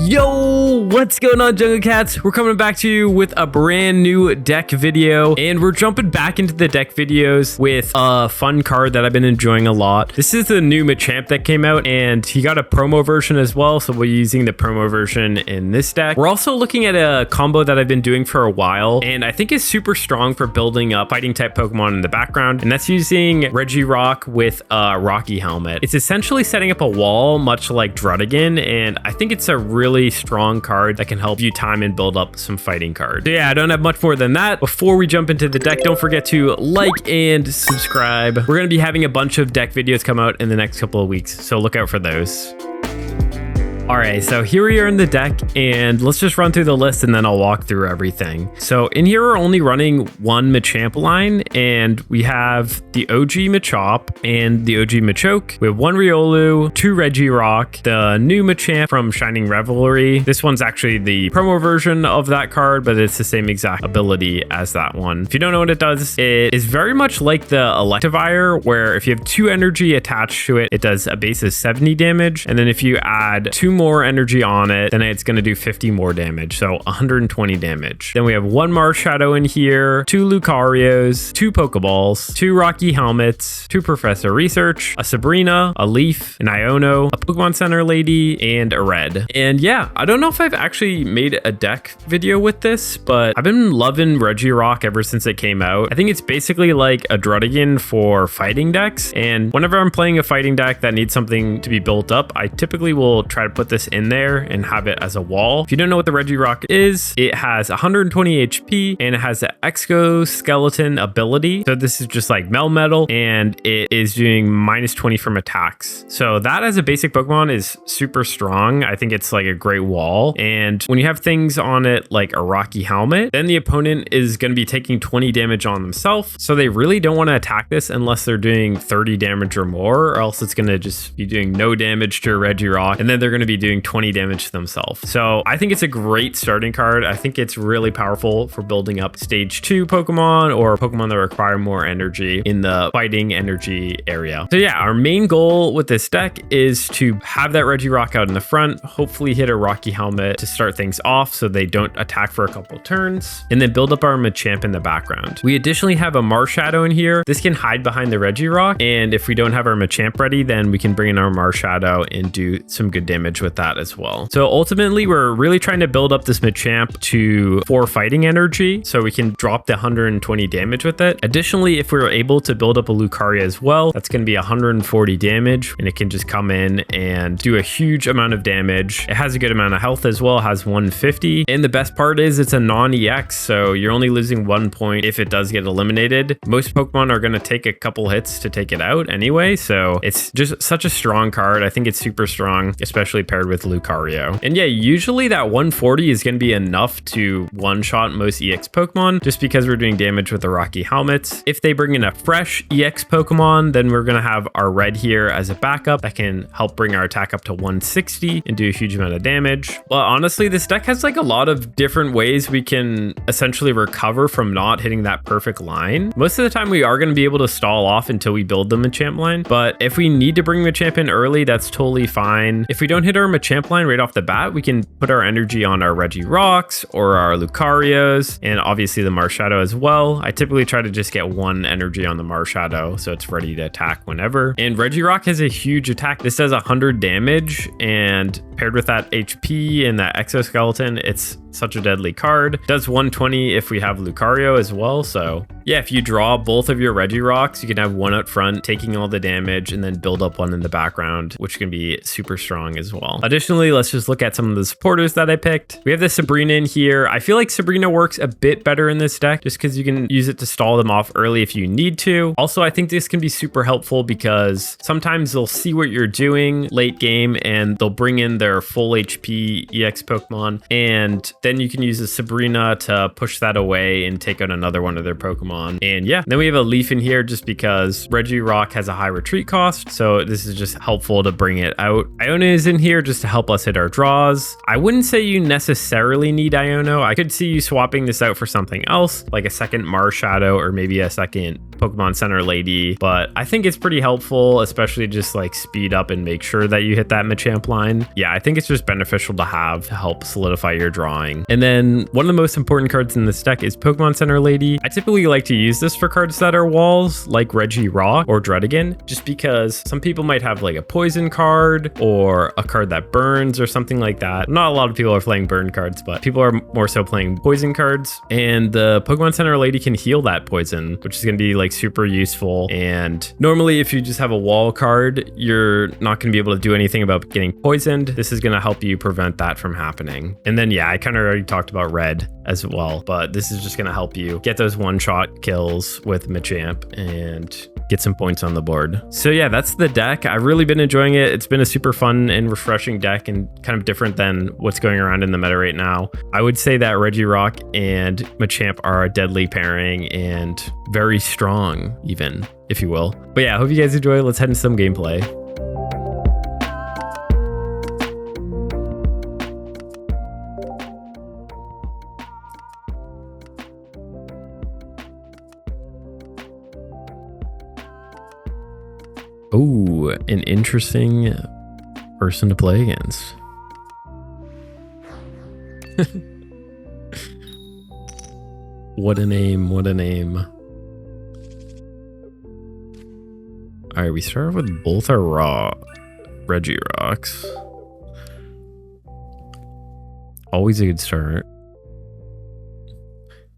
Yo, what's going on, Jungle Cats? We're coming back to you with a brand new deck video, and we're jumping back into the deck videos with a fun card that I've been enjoying a lot. This is the new Machamp that came out, and he got a promo version as well, so we're using the promo version in this deck. We're also looking at a combo that I've been doing for a while, and I think is super strong for building up fighting type Pokemon in the background, and that's using Regirock with a Rocky Helmet. It's essentially setting up a wall, much like Druddigon, and I think it's a really strong card that can help you time and build up some fighting cards. So yeah, I don't have much more than that. Before we jump into the deck, don't forget to like and subscribe. We're going to be having a bunch of deck videos come out in the next couple of weeks, so look out for those. All right, so here we are in the deck, and let's just run through the list and then I'll walk through everything. So in here, we're only running one Machamp line, and we have the OG Machamp and the OG Machoke. We have one Riolu, two Regirock, the new Machamp from Shining Revelry. This one's actually the promo version of that card, but it's the same exact ability as that one. If you don't know what it does, it is very much like the Electivire, where if you have 2 energy attached to it, it does a base of 70 damage, and then if you add 2 more energy on it, then it's going to do 50 more damage, so 120 damage. Then we have one Marshadow in here, 2 Lucarios, 2 Pokeballs, 2 Rocky Helmets, 2 Professor Research, a Sabrina, a Leaf, an Iono, a Pokemon Center Lady, and a Red. And yeah, I don't know if I've actually made a deck video with this, but I've been loving Regirock ever since it came out. I think it's basically like a Druddigon for fighting decks, and whenever I'm playing a fighting deck that needs something to be built up, I typically will try to put this in there and have it as a wall. If you don't know what the Regirock is, it has 120 HP and it has the exoskeleton ability. So this is just like Melmetal, and it is doing -20 from attacks. So that as a basic Pokemon is super strong. I think it's like a great wall. And when you have things on it like a Rocky Helmet, then the opponent is going to be taking 20 damage on themselves. So they really don't want to attack this unless they're doing 30 damage or more, or else it's going to just be doing no damage to Regirock, and then they're going to be doing 20 damage to themselves. So I think it's a great starting card. I think it's really powerful for building up stage 2 Pokemon or Pokemon that require more energy in the fighting energy area. So yeah, our main goal with this deck is to have that Regirock out in the front, hopefully hit a Rocky Helmet to start things off so they don't attack for a couple turns, and then build up our Machamp in the background. We additionally have a Marshadow in here. This can hide behind the Regirock, and if we don't have our Machamp ready, then we can bring in our Marshadow and do some good damage with that as well. So ultimately, we're really trying to build up this Machamp to 4 fighting energy so we can drop the 120 damage with it. Additionally, if we're able to build up a Lucario as well, that's going to be 140 damage, and it can just come in and do a huge amount of damage. It has a good amount of health as well, has 150, and the best part is it's a non-EX, so you're only losing 1 point if it does get eliminated. Most Pokemon are going to take a couple hits to take it out anyway, so it's just such a strong card. I think it's super strong, especially paired with Lucario. And yeah, usually that 140 is going to be enough to one-shot most EX Pokemon, just because we're doing damage with the Rocky Helmets. If they bring in a fresh EX Pokemon, then we're going to have our Red here as a backup that can help bring our attack up to 160 and do a huge amount of damage. But honestly, this deck has like a lot of different ways we can essentially recover from not hitting that perfect line. Most of the time we are going to be able to stall off until we build the Machamp line, but if we need to bring Machamp in early, that's totally fine. If we don't hit our Machamp line right off the bat, we can put our energy on our Regirocks or our Lucarios, and obviously the Marshadow as well. I typically try to just get 1 energy on the Marshadow so it's ready to attack whenever. And Regirock has a huge attack. This does 100 damage, and paired with that HP and that exoskeleton, it's such a deadly card. Does 120 if we have Lucario as well. So yeah, if you draw both of your Regirocks, you can have one out front taking all the damage and then build up one in the background, which can be super strong as well. Additionally, let's just look at some of the supporters that I picked. We have the Sabrina in here. I feel like Sabrina works a bit better in this deck just because you can use it to stall them off early if you need to. Also, I think this can be super helpful because sometimes they'll see what you're doing late game and they'll bring in their full HP EX Pokemon, and then you can use a Sabrina to push that away and take out another one of their Pokemon. And yeah, then we have a Leaf in here just because Regirock has a high retreat cost, so this is just helpful to bring it out. Iono is in here just to help us hit our draws. I wouldn't say you necessarily need Iono. I could see you swapping this out for something else, like a second Marshadow or maybe a second Pokemon Center Lady, but I think it's pretty helpful, especially just like speed up and make sure that you hit that Machamp line. Yeah, I think it's just beneficial to have to help solidify your drawing. And then one of the most important cards in this deck is Pokemon Center Lady. I typically like to use this for cards that are walls, like Regirock or Dredigan, just because some people might have like a poison card or a card that burns or something like that. Not a lot of people are playing burn cards, but people are more so playing poison cards. And the Pokemon Center Lady can heal that poison, which is going to be like super useful. And normally if you just have a wall card, you're not going to be able to do anything about getting poisoned. This is going to help you prevent that from happening. And then yeah, I kind of already talked about red as well, but this is just going to help you get those one-shot kills with Machamp and get some points on the board. So yeah, that's the deck. I've really been enjoying it. It's been a super fun and refreshing deck and kind of different than what's going around in the meta right now. I would say that Regirock and Machamp are a deadly pairing and very strong even, if you will. But yeah, I hope you guys enjoy. Let's head into some gameplay. Oh, an interesting person to play against. What a name, what a name. All right, we start with both our raw Regirocks. Always a good start.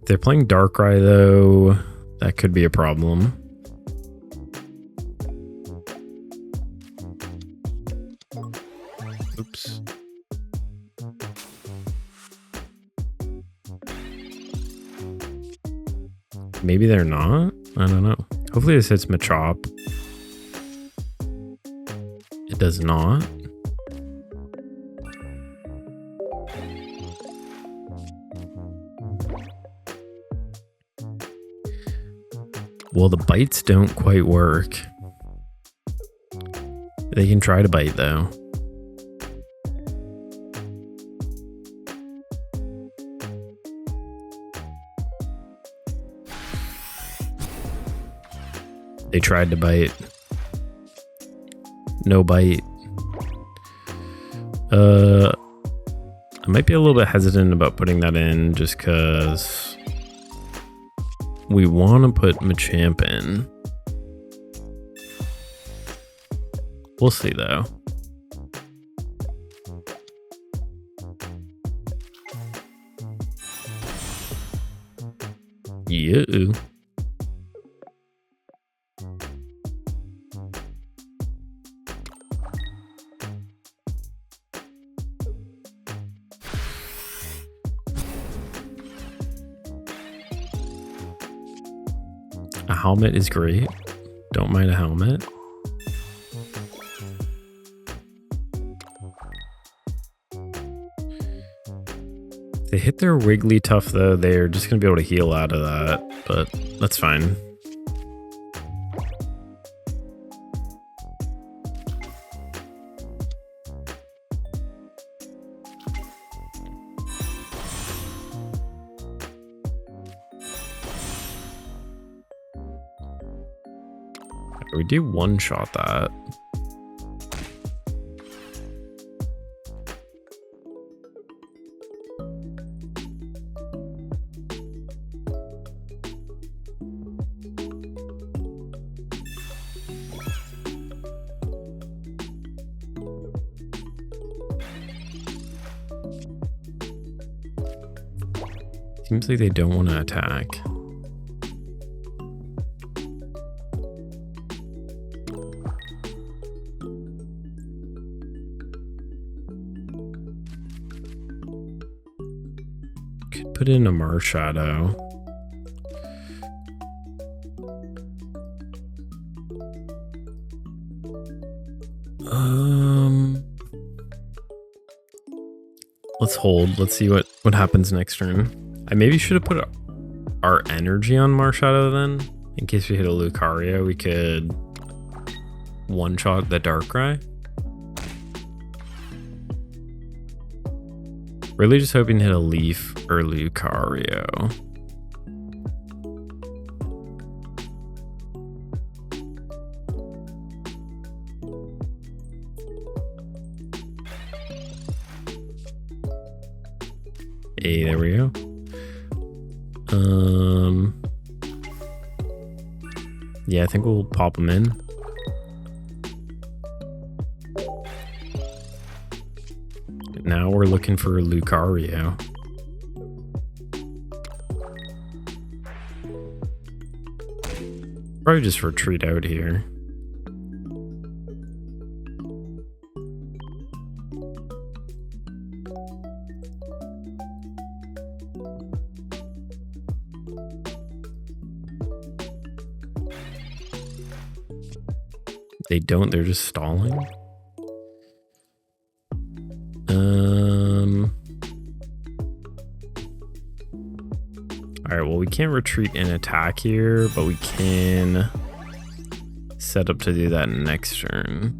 If they're playing Darkrai though, that could be a problem. Oops. Maybe they're not. I don't know. Hopefully this hits Machamp. It does not. Well, the bites don't quite work. They can try to bite though. They tried to bite. No bite. I might be a little bit hesitant about putting that in just because we want to put Machamp in. We'll see though. Yeah. A helmet is great. Don't mind a helmet. If they hit their Wigglytuff though, they're just gonna be able to heal out of that, but that's fine. We do one-shot that. Seems like they don't want to attack. Could put in a Marshadow. Let's hold. Let's see what happens next turn. I maybe should have put our energy on Marshadow then. In case we hit a Lucario, we could one-shot the Darkrai. Really just hoping to hit a Leaf or Lucario. Hey, there we go. Yeah, I think we'll pop them in. Now we're looking for Lucario. Probably just retreat out here. They don't, they're just stalling. Alright, well, we can't retreat and attack here, but we can set up to do that next turn.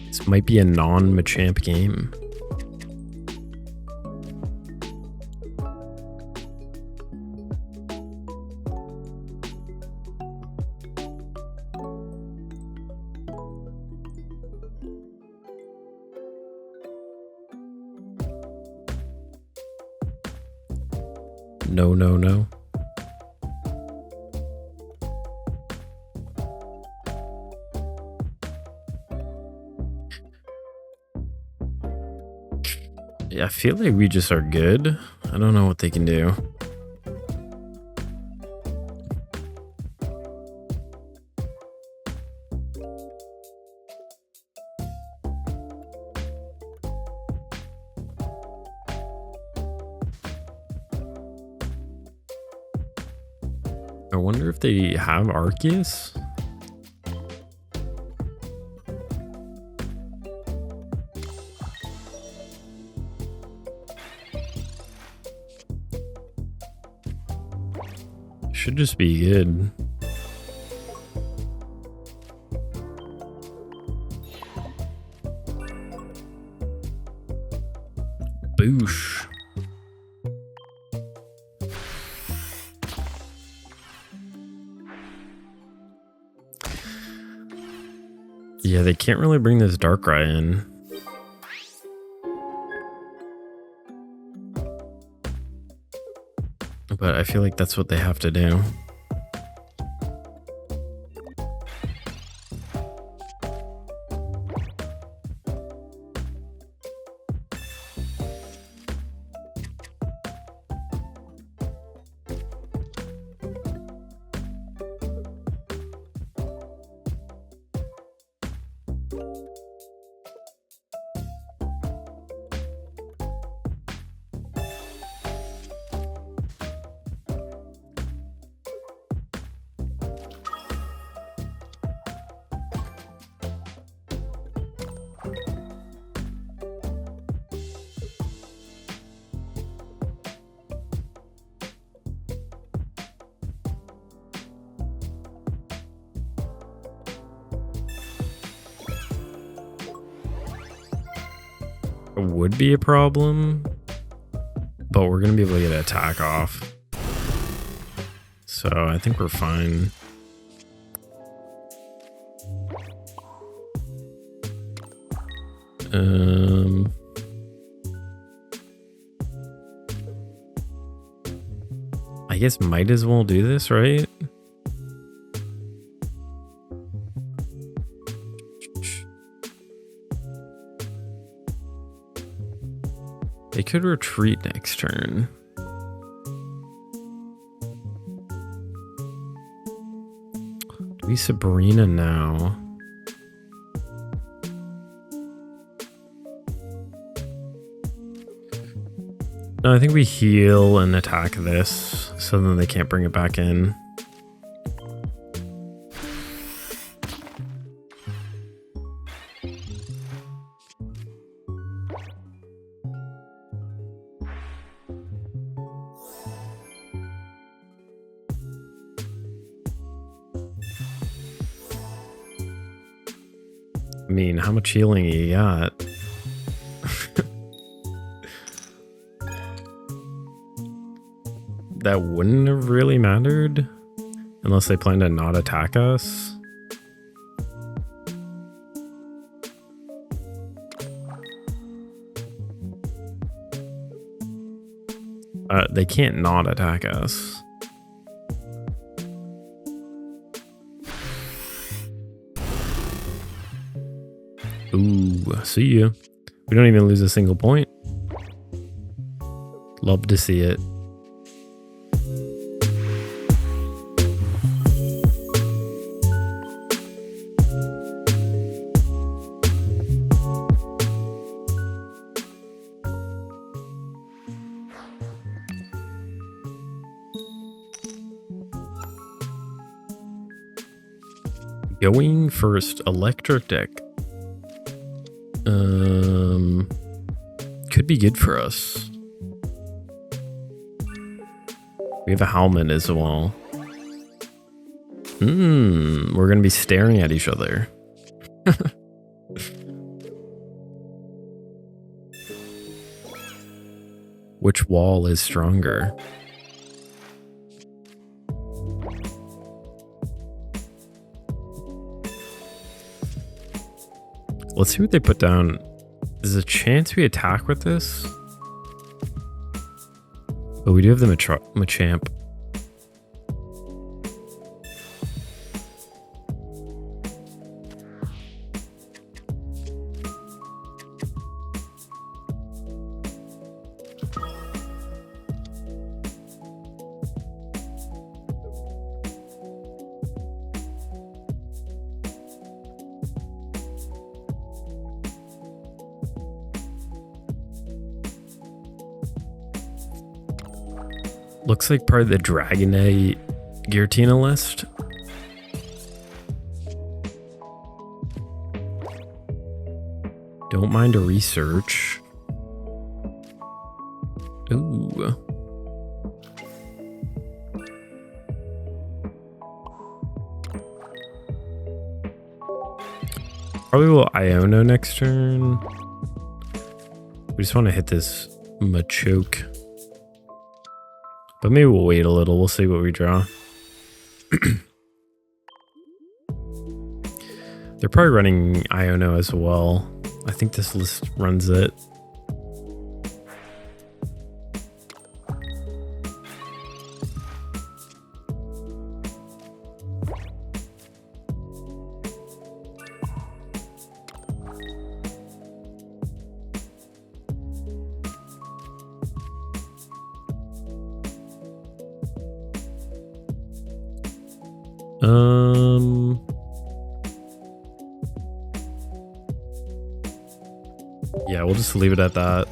This might be a non-Machamp game. No, no, no. Yeah, I feel like we just are good. I don't know what they can do. I wonder if they have Arceus. Should just be good. Boosh. Yeah, they can't really bring this Darkrai in. But I feel like that's what they have to do. It would be a problem, but we're going to be able to get an attack off. So I think we're fine. I guess might as well do this, right? They could retreat next turn. Do we Sabrina now? No, I think we heal and attack this, so then they can't bring it back in. I mean, how much healing you got? That wouldn't have really mattered unless they plan to not attack us. They can't not attack us. Ooh, see you. We don't even lose a single point. Love to see it. Going first, electric deck. Could be good for us. We have a helmet as well. We're gonna be staring at each other. Which wall is stronger? Let's see what they put down. There's a chance we attack with this. But we do have the Machamp. Looks like part of the Dragonite Giratina list. Don't mind a research. Ooh. Probably will Iono next turn. We just want to hit this Machoke. But maybe we'll wait a little. We'll see what we draw. They're probably running Iono as well. I think this list runs it. Yeah, we'll just leave it at that.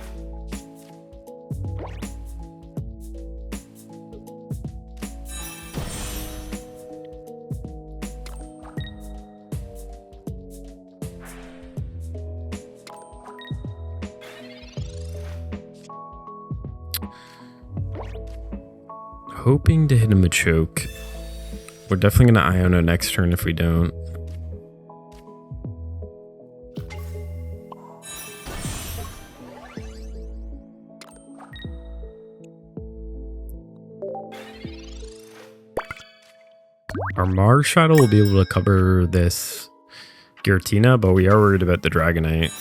Hoping to hit him a choke. We're definitely going to Iono next turn if we don't. Our Mars Shadow will be able to cover this Giratina, but we are worried about the Dragonite.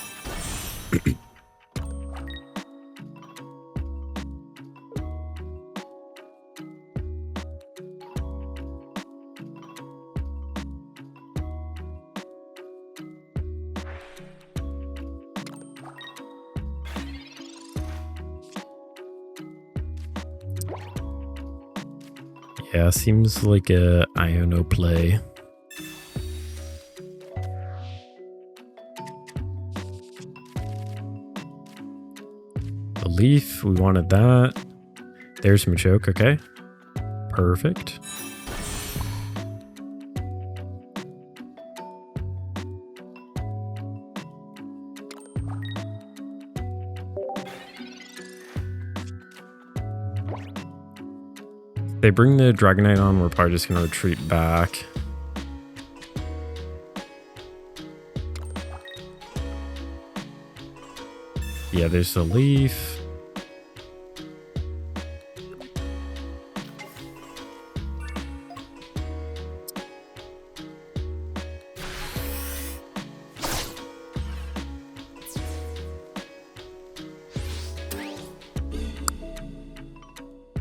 Yeah, seems like a Iono play. The leaf, we wanted that. There's Machoke, okay. Perfect. They bring the Dragonite on, we're probably just going to retreat back. Yeah, there's the leaf.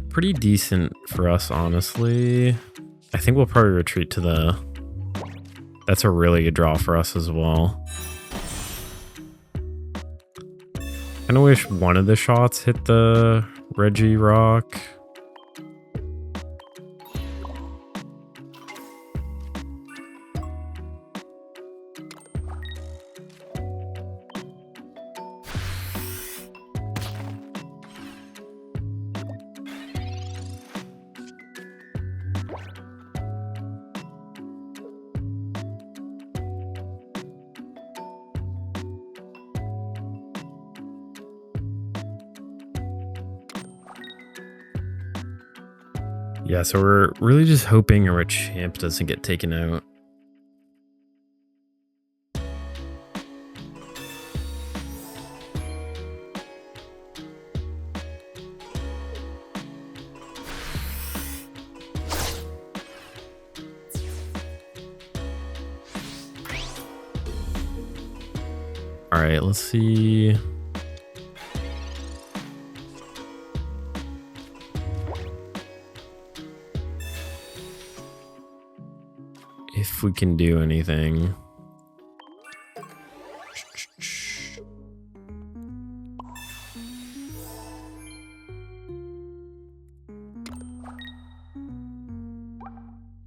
Pretty decent for us, honestly. I think we'll probably retreat to the... That's a really good draw for us as well. I kind of wish one of the shots hit the Regirock. Yeah, so we're really just hoping our Machamp doesn't get taken out. All right, let's see. If we can do anything.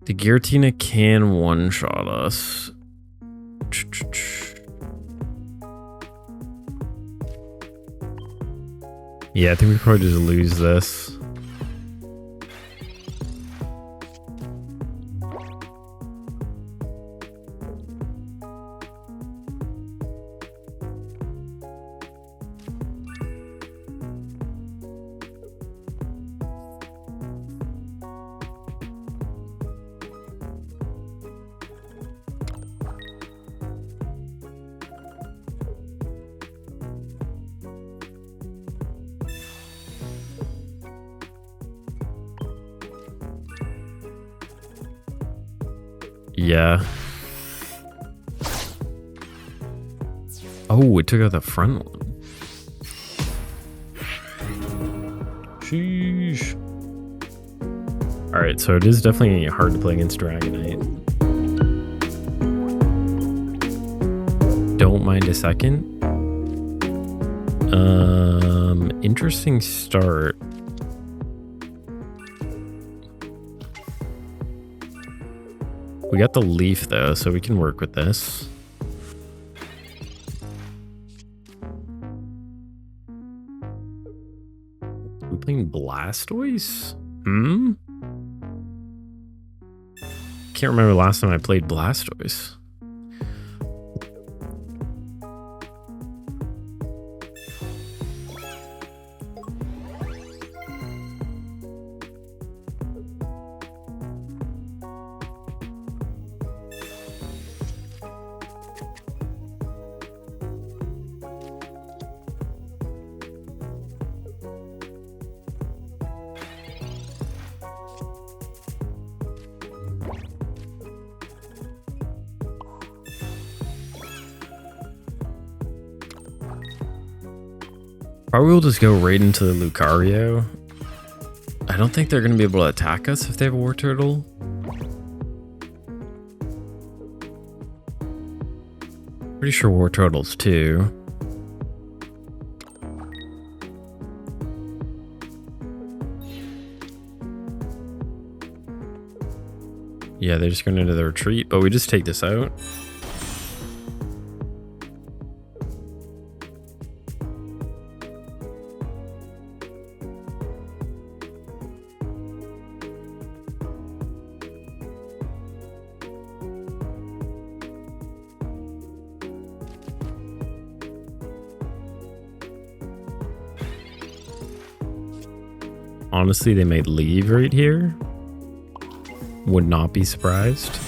The Giratina can one-shot us. Yeah, I think we probably just lose this. Yeah. Oh, it took out the front one. Sheesh. Alright, so it is definitely hard to play against Dragonite. Don't mind a second. Interesting start. We got the leaf though, so we can work with this. We're playing Blastoise? Can't remember the last time I played Blastoise. Probably we'll just go right into the Lucario. I don't think they're going to be able to attack us if they have a War Turtle. Pretty sure War Turtles too. Yeah, they're just going into the retreat, but we just take this out. Honestly, they might leave right here. Would not be surprised.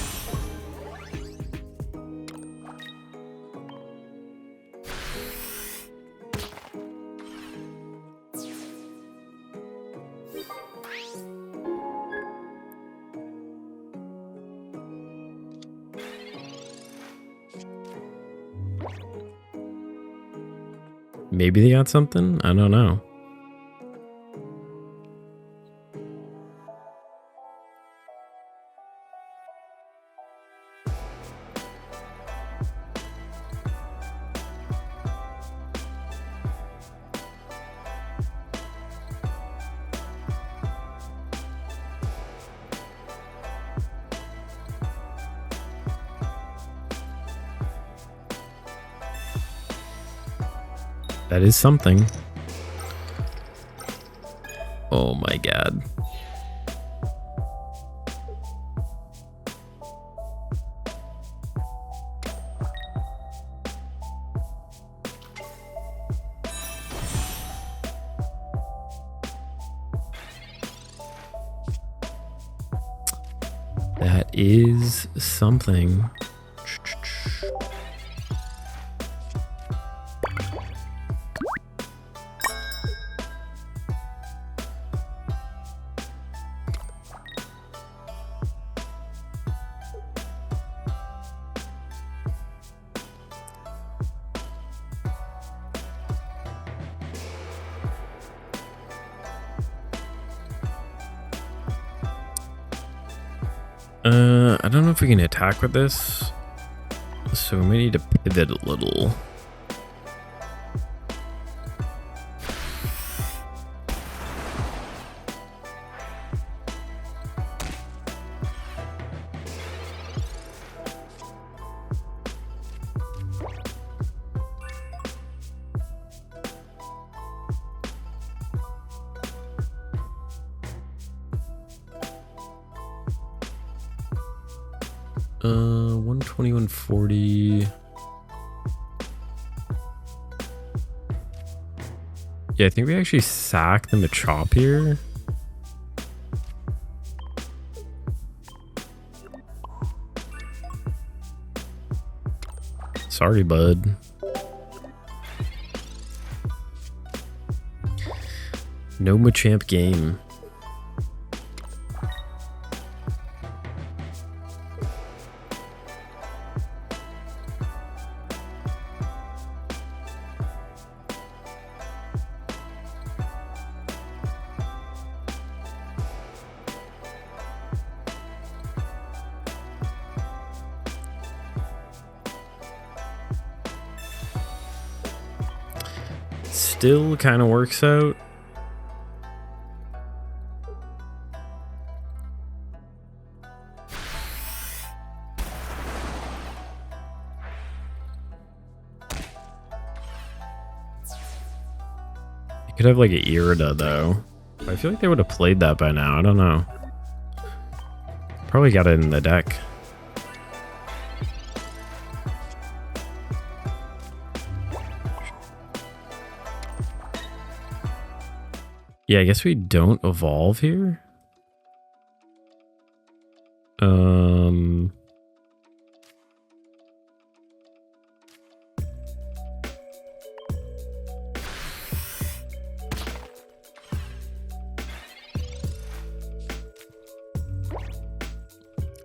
Maybe they got something? I don't know. That is something. Oh my god. That is something. I don't know if we can attack with this, so we may need to pivot a little. Uh, 120, 140. Yeah, I think we actually sack the Machamp here. Sorry, bud. No Machamp game. Still kind of works out. You could have like an Irida though. I feel like they would have played that by now. I don't know. Probably got it in the deck. Yeah, I guess we don't evolve here.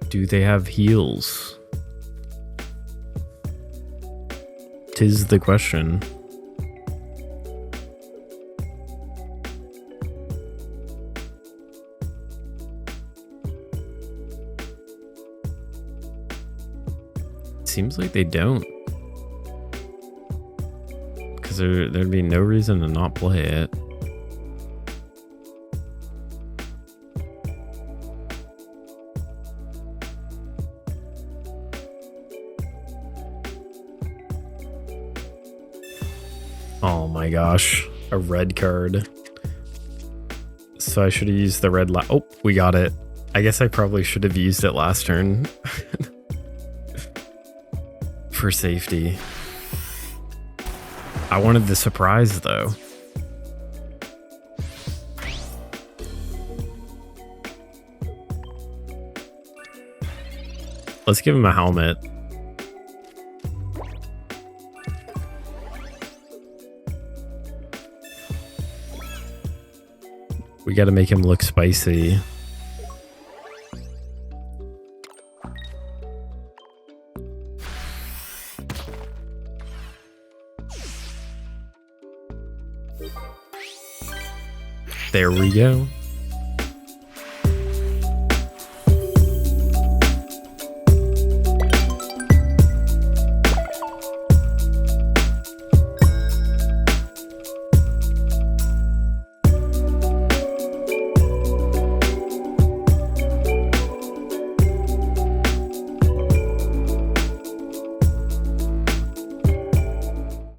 Do they have heals? 'Tis the question. Seems like they don't, because there'd be no reason to not play it. Oh my gosh, a red card. So I should have used the red oh, we got it. I guess I probably should have used it last turn. For safety. I wanted the surprise though. Let's give him a helmet. We got to make him look spicy. There we go.